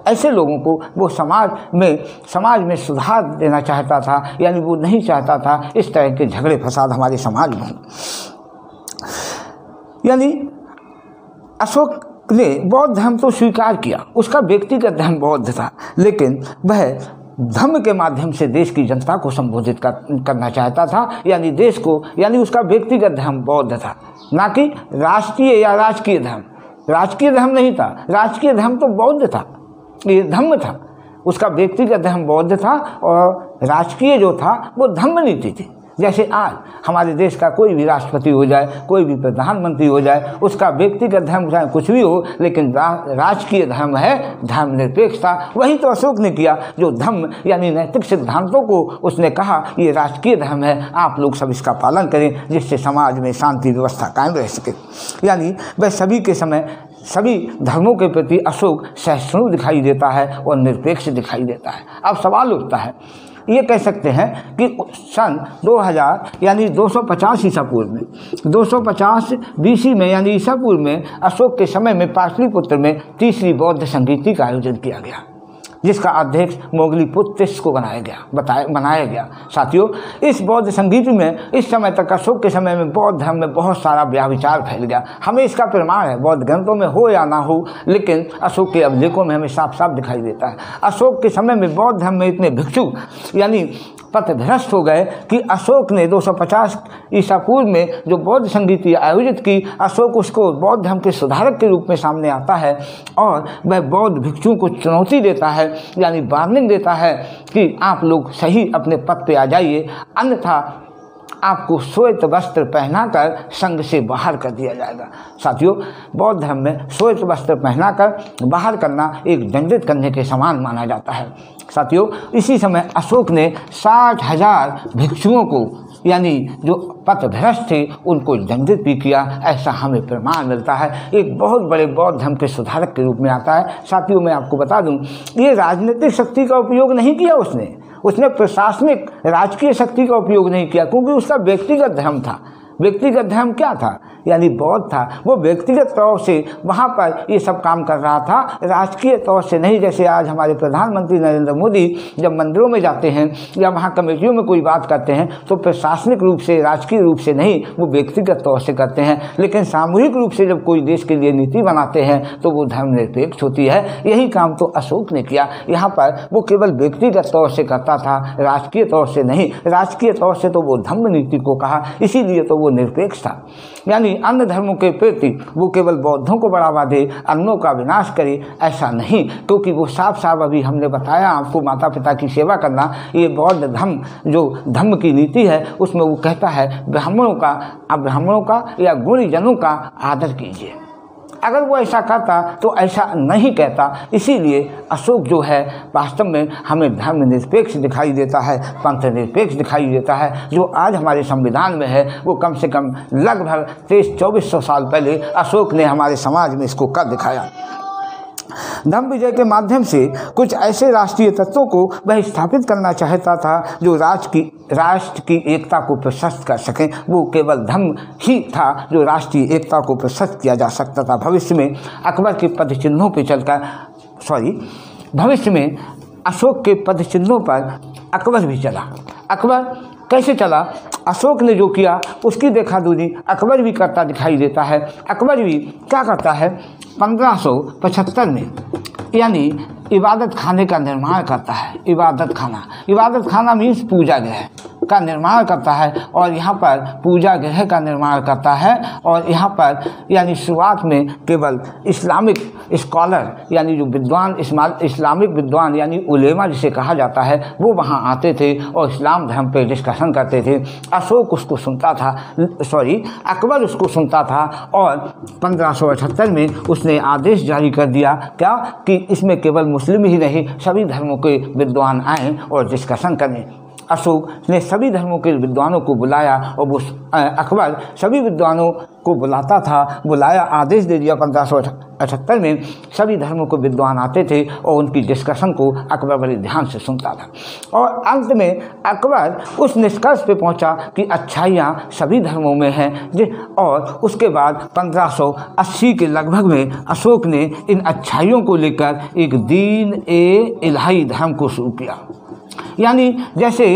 ऐसे लोगों को वो समाज में सुधार देना चाहता था, यानी वो नहीं चाहता था इस तरह के झगड़े फसाद हमारे समाज में। यानी अशोक ने बौद्ध धर्म तो स्वीकार किया, उसका व्यक्तिगत धर्म बौद्ध था, लेकिन वह धर्म के माध्यम से देश की जनता को संबोधित करना चाहता था। यानी देश को, यानी उसका व्यक्तिगत धर्म बौद्ध था, ना कि राष्ट्रीय या राजकीय धर्म। राजकीय धर्म नहीं था, राजकीय धर्म तो बौद्ध था, ये धर्म था। उसका व्यक्तिगत धर्म बौद्ध था और राजकीय जो था वो धर्म नीति थी। जैसे आज हमारे देश का कोई भी राष्ट्रपति हो जाए, कोई भी प्रधानमंत्री हो जाए, उसका व्यक्तिगत धर्म चाहे कुछ भी हो, लेकिन राजकीय धर्म है धर्मनिरपेक्षता। वही तो अशोक ने किया, जो धर्म यानी नैतिक सिद्धांतों को उसने कहा ये राजकीय धर्म है, आप लोग सब इसका पालन करें, जिससे समाज में शांति व्यवस्था कायम रह सके। यानी वह सभी के समय सभी धर्मों के प्रति अशोक सहिष्णु दिखाई देता है और निरपेक्ष दिखाई देता है। अब सवाल उठता है, ये कह सकते हैं कि सन 2000 यानी 250 ईसा पूर्व में 250 BC में यानी ईसा पूर्व में अशोक के समय में पाटलिपुत्र में तीसरी बौद्ध संगीति का आयोजन किया गया, जिसका अध्यक्ष मोगलीपुत्र को बनाया गया। साथियों, इस बौद्ध संगीत में इस समय तक अशोक के समय में बौद्ध धर्म में बहुत सारा व्याभिचार फैल गया। हमें इसका प्रमाण है, बौद्ध ग्रंथों में हो या ना हो, लेकिन अशोक के अभिलेखों में हमें साफ साफ दिखाई देता है। अशोक के समय में बौद्ध धर्म में इतने भिक्षु यानी पथभ्रष्ट हो गए कि अशोक ने 250 ईसा पूर्व में जो बौद्ध संगीति आयोजित की, अशोक उसको बौद्ध धर्म के सुधारक के रूप में सामने आता है और वह बौद्ध भिक्षुओं को चुनौती देता है, यानी वार्निंग देता है कि आप लोग सही अपने पद पे आ जाइए, अन्यथा आपको श्वेत वस्त्र पहनाकर संघ से बाहर कर दिया जाएगा। साथियों, बौद्ध धर्म में श्वेत वस्त्र पहनाकर बाहर करना एक दंडित करने के समान माना जाता है। साथियों, इसी समय अशोक ने 60,000 भिक्षुओं को यानी जो पथभ्रष्ट थे उनको दंडित भी किया, ऐसा हमें प्रमाण मिलता है। एक बहुत बड़े बौद्ध धर्म के सुधारक के रूप में आता है। साथियों, मैं आपको बता दूं, ये राजनीतिक शक्ति का उपयोग नहीं किया उसने प्रशासनिक राजकीय शक्ति का उपयोग नहीं किया, क्योंकि उसका व्यक्तिगत धर्म था। व्यक्तिगत धर्म क्या था? यानी बौद्ध था। वो व्यक्तिगत तौर से वहाँ पर ये सब काम कर रहा था, राजकीय तौर से नहीं। जैसे आज हमारे प्रधानमंत्री नरेंद्र मोदी जब मंदिरों में जाते हैं या वहाँ कमेटियों में कोई बात करते हैं तो प्रशासनिक रूप से, राजकीय रूप से नहीं, वो व्यक्तिगत तौर से करते हैं। लेकिन सामूहिक रूप से जब कोई देश के लिए नीति बनाते हैं तो वो धर्मनिरपेक्ष होती है। यही काम तो अशोक ने किया। यहाँ पर वो केवल व्यक्तिगत तौर से करता था, राजकीय तौर से नहीं। राजकीय तौर से तो वो धर्म नीति को कहा, इसीलिए तो वो निरपेक्ष था। यानी अन्य धर्मों के प्रति वो केवल बौद्धों को बढ़ावा दे, अन्यों का विनाश करे, ऐसा नहीं। क्योंकि वो साफ साफ अभी हमने बताया आपको, माता पिता की सेवा करना, ये बौद्ध धर्म जो धर्म की नीति है उसमें वो कहता है ब्राह्मणों का या गुणीजनों का आदर कीजिए। अगर वो ऐसा करता तो ऐसा नहीं कहता। इसीलिए अशोक जो है वास्तव में हमें धर्मनिरपेक्ष दिखाई देता है, पंथ निरपेक्ष दिखाई देता है। जो आज हमारे संविधान में है वो कम से कम लगभग 2300-2400 साल पहले अशोक ने हमारे समाज में इसको कर दिखाया। धम्म विजय के माध्यम से कुछ ऐसे राष्ट्रीय तत्वों को वह स्थापित करना चाहता था जो राष्ट्र की एकता को प्रशस्त कर सकें। वो केवल धम्म ही था जो राष्ट्रीय एकता को प्रशस्त किया जा सकता था। भविष्य में अकबर के पदचिन्हों पर चलकर भविष्य में अशोक के पदचिन्हों पर अकबर भी चला। अकबर कैसे चला? अशोक ने जो किया उसकी देखा दूनी अकबर भी करता दिखाई देता है। अकबर भी क्या करता है? 1575 में यानी इबादत खाने का निर्माण करता है। इबादत खाना मीन्स पूजा गृह का निर्माण करता है और यहाँ पर पूजा गृह का निर्माण करता है। और यहाँ पर यानी शुरुआत में केवल इस्लामिक स्कॉलर यानी जो विद्वान इस्लामिक विद्वान यानी उलेमा जिसे कहा जाता है वो वहाँ आते थे और इस्लाम धर्म पे डिस्कशन करते थे। अशोक उसको सुनता था, अकबर उसको सुनता था और 1578 में उसने आदेश जारी कर दिया क्या कि इसमें केवल मुस्लिम ही नहीं सभी धर्मों के विद्वान आएँ और डिस्कशन करें। अशोक ने सभी धर्मों के विद्वानों को बुलाया और वो अकबर सभी विद्वानों को बुलाया, आदेश दे दिया। 1578 में सभी धर्मों के विद्वान आते थे और उनकी डिस्कशन को अकबर बड़े ध्यान से सुनता था। और अंत में अकबर उस निष्कर्ष पे पहुंचा कि अच्छाइयाँ सभी धर्मों में हैं। और उसके बाद 1580 के लगभग में अशोक ने इन अच्छाइयों को लेकर एक दीन इलाही धर्म को शुरू किया। यानी जैसे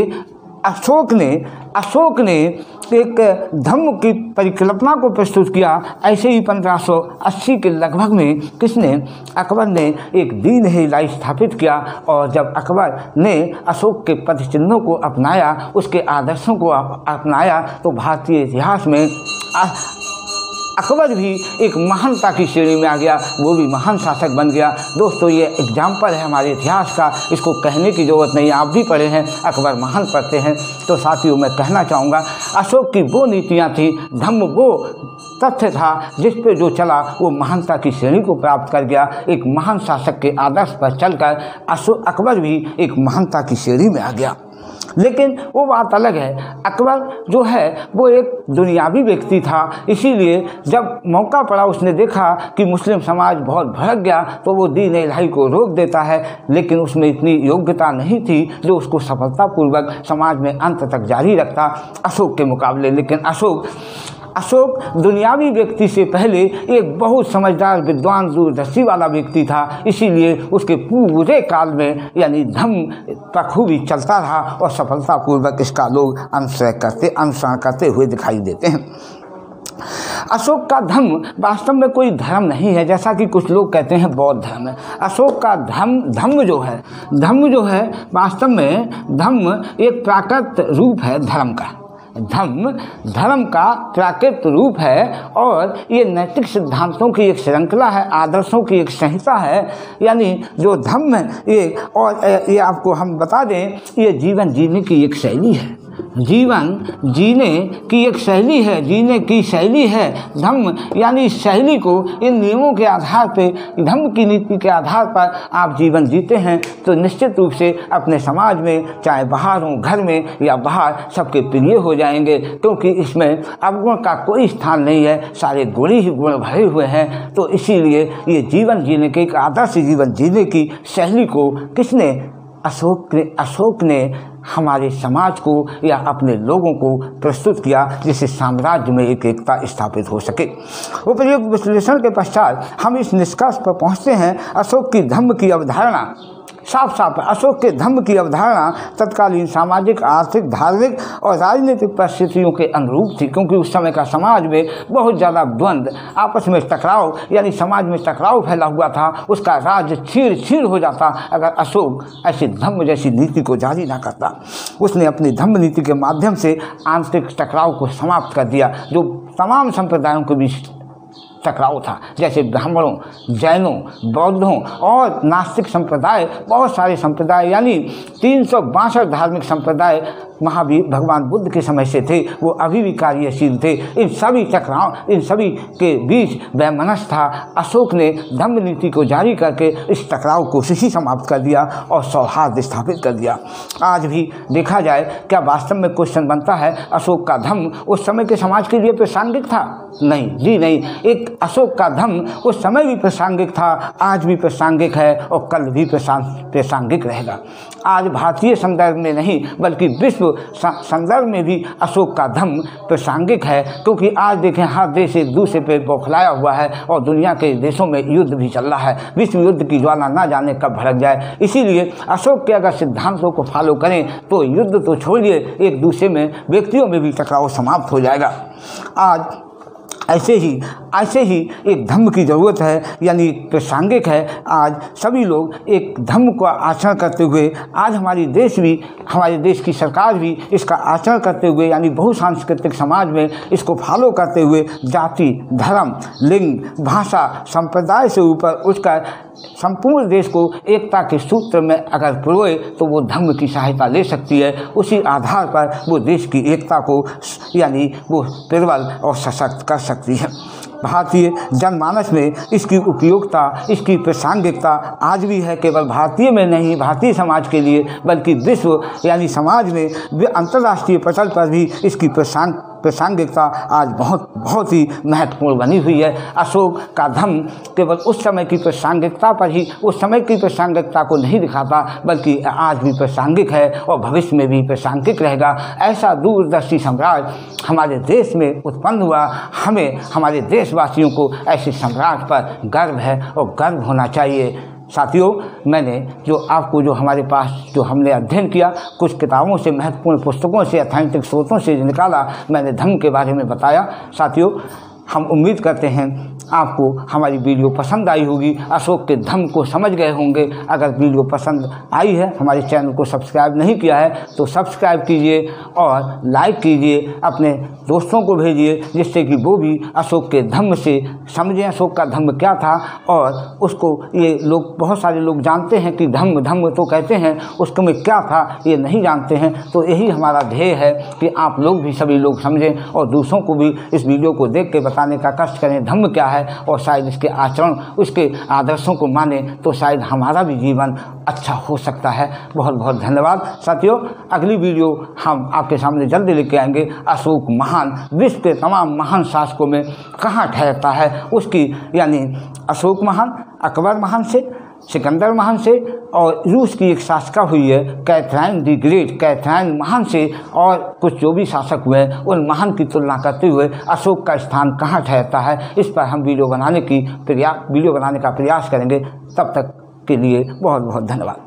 अशोक ने एक धम्म की परिकल्पना को प्रस्तुत किया, ऐसे ही 1580 के लगभग में अकबर ने एक दीन इलाही स्थापित किया। और जब अकबर ने अशोक के पदचिन्हों को अपनाया, उसके आदर्शों को अपनाया, तो भारतीय इतिहास में अकबर भी एक महानता की श्रेणी में आ गया, वो भी महान शासक बन गया। दोस्तों ये एग्जाम्पल है हमारे इतिहास का, इसको कहने की ज़रूरत नहीं, आप भी पढ़े हैं, अकबर महान पढ़ते हैं। तो साथियों मैं कहना चाहूँगा अशोक की वो नीतियाँ थी, धम्म वो तथ्य था जिस पे जो चला वो महानता की श्रेणी को प्राप्त कर गया। एक महान शासक के आदर्श पर चलकर अकबर भी एक महानता की श्रेणी में आ गया। लेकिन वो बात अलग है, अकबर जो है वो एक दुनियावी व्यक्ति था। इसीलिए जब मौका पड़ा उसने देखा कि मुस्लिम समाज बहुत भड़क गया तो वो दीन इलाही को रोक देता है। लेकिन उसमें इतनी योग्यता नहीं थी जो उसको सफलतापूर्वक समाज में अंत तक जारी रखता अशोक के मुकाबले। लेकिन अशोक दुनियावी व्यक्ति से पहले एक बहुत समझदार विद्वान दूरदर्शी वाला व्यक्ति था। इसीलिए उसके पूरे काल में यानी धम्म बखूबी चलता रहा और सफलतापूर्वक इसका लोग अनुसरण करते हुए दिखाई देते हैं। अशोक का धम्म वास्तव में कोई धर्म नहीं है, जैसा कि कुछ लोग कहते हैं बौद्ध धर्म है। अशोक का धम्म जो है वास्तव में धम्म एक प्राकृत रूप है धर्म का। धर्म का प्राकृत रूप है और ये नैतिक सिद्धांतों की एक श्रृंखला है, आदर्शों की एक संहिता है। यानी जो धम्म ये आपको हम बता दें, ये जीवन जीने की एक शैली है, जीवन जीने की एक शैली है, जीने की शैली है धम्म। यानी शैली को इन नियमों के आधार पे, धम्म की नीति के आधार पर आप जीवन जीते हैं तो निश्चित रूप से अपने समाज में, चाहे बाहर हो, घर में या बाहर, सबके प्रिय हो जाएंगे। क्योंकि इसमें अवगुण का कोई स्थान नहीं है, सारे गुण ही गुण भरे हुए हैं। तो इसीलिए ये जीवन जीने के, एक आदर्श जीवन जीने की शैली को किसने? अशोक ने हमारे समाज को या अपने लोगों को प्रस्तुत किया, जिससे साम्राज्य में एक एकता स्थापित हो सके। उपयुक्त विश्लेषण के पश्चात हम इस निष्कर्ष पर पहुंचते हैं, अशोक की धम्म की अवधारणा साफ अशोक के धम्म की अवधारणा तत्कालीन सामाजिक, आर्थिक, धार्मिक और राजनीतिक परिस्थितियों के अनुरूप थी। क्योंकि उस समय का समाज में बहुत ज़्यादा द्वंद्व, आपस में टकराव, यानी समाज में टकराव फैला हुआ था। उसका राज्य छीड़ हो जाता अगर अशोक ऐसे धम्म जैसी नीति को जारी ना करता। उसने अपनी धम्म नीति के माध्यम से आंतरिक टकराव को समाप्त कर दिया, जो तमाम संप्रदायों के बीच टकराव था, जैसे ब्राह्मणों, जैनों, बौद्धों और नास्तिक संप्रदाय, बहुत सारे संप्रदाय, यानी 362 धार्मिक संप्रदाय महावीर भगवान बुद्ध के समय से थे, वो अभी भी कार्यशील थे। इन सभी टकराव, इन सभी के बीच वैमनस्य था। अशोक ने धम्म नीति को जारी करके इस टकराव को ही समाप्त कर दिया और सौहार्द स्थापित कर दिया। आज भी देखा जाए, क्या वास्तव में क्वेश्चन बनता है, अशोक का धम्म उस समय के समाज के लिए प्रासंगिक था? नहीं जी नहीं। एक अशोक का धम्म उस समय भी प्रासंगिक था, आज भी प्रासंगिक है और कल भी प्रासंगिक रहेगा। आज भारतीय संदर्भ में नहीं बल्कि विश्व संदर्भ में भी अशोक का धम्म प्रासंगिक है, क्योंकि आज देखें हर देश एक दूसरे पे बौखलाया हुआ है और दुनिया के देशों में युद्ध भी चल रहा है। विश्व युद्ध की ज्वाला ना जाने कब भड़क जाए। इसीलिए अशोक के अगर सिद्धांतों को फॉलो करें तो युद्ध तो छोड़िए, एक दूसरे में व्यक्तियों में भी टकराव समाप्त हो जाएगा। आज ऐसे ही एक धम्म की ज़रूरत है, यानी प्रासंगिक है। आज सभी लोग एक धम्म का आचरण करते हुए, आज हमारे देश की सरकार भी इसका आचरण करते हुए, यानी बहुसांस्कृतिक समाज में इसको फॉलो करते हुए जाति, धर्म, लिंग, भाषा, संप्रदाय से ऊपर उठकर संपूर्ण देश को एकता के सूत्र में अगर पिरोए तो वो धम्म की सहायता ले सकती है। उसी आधार पर वो देश की एकता को यानी वो प्रबल और सशक्त कर सकती है। भारतीय जनमानस में इसकी उपयोगिता, इसकी प्रासंगिकता आज भी है, केवल भारतीय में नहीं, भारतीय समाज के लिए बल्कि विश्व यानी समाज में, अंतर्राष्ट्रीय पटल पर भी इसकी प्रासंगिकता आज बहुत ही महत्वपूर्ण बनी हुई है। अशोक का धम्म केवल उस समय की प्रासंगिकता पर ही, उस समय की प्रासंगिकता को नहीं दिखाता, बल्कि आज भी प्रासंगिक है और भविष्य में भी प्रासंगिक रहेगा। ऐसा दूरदर्शी सम्राट हमारे देश में उत्पन्न हुआ। हमें, हमारे देशवासियों को ऐसे सम्राट पर गर्व है और गर्व होना चाहिए। साथियों, मैंने जो हमारे पास जो हमने अध्ययन किया, कुछ किताबों से, महत्वपूर्ण पुस्तकों से, ऑथेंटिक स्रोतों से निकाला, मैंने धम्म के बारे में बताया। साथियों, हम उम्मीद करते हैं आपको हमारी वीडियो पसंद आई होगी, अशोक के धम्म को समझ गए होंगे। अगर वीडियो पसंद आई है, हमारे चैनल को सब्सक्राइब नहीं किया है तो सब्सक्राइब कीजिए और लाइक कीजिए, अपने दोस्तों को भेजिए, जिससे कि वो भी अशोक के धम्म से समझें अशोक का धम्म क्या था। और उसको ये लोग, बहुत सारे लोग जानते हैं कि धम्म तो कहते हैं, उसके में क्या था ये नहीं जानते हैं। तो यही हमारा ध्येय है कि आप लोग भी, सभी लोग समझें और दूसरों को भी इस वीडियो को देख के बताने का कष्ट करें धम्म क्या है, और शायद इसके आचरण, उसके आदर्शों को माने तो शायद हमारा भी जीवन अच्छा हो सकता है। बहुत बहुत धन्यवाद साथियों। अगली वीडियो हम आपके सामने जल्दी लेके आएंगे। अशोक महान विश्व के तमाम महान शासकों में कहाँ ठहरता है उसकी, यानी अशोक महान अकबर महान से, सिकंदर महान से, और रूस की एक शासका हुई है कैथरीन दी ग्रेट, कैथरीन महान से, और कुछ जो भी शासक हुए हैं उन महान की तुलना करते हुए अशोक का स्थान कहाँ ठहरता है, इस पर हम वीडियो बनाने का प्रयास करेंगे। तब तक के लिए बहुत बहुत धन्यवाद।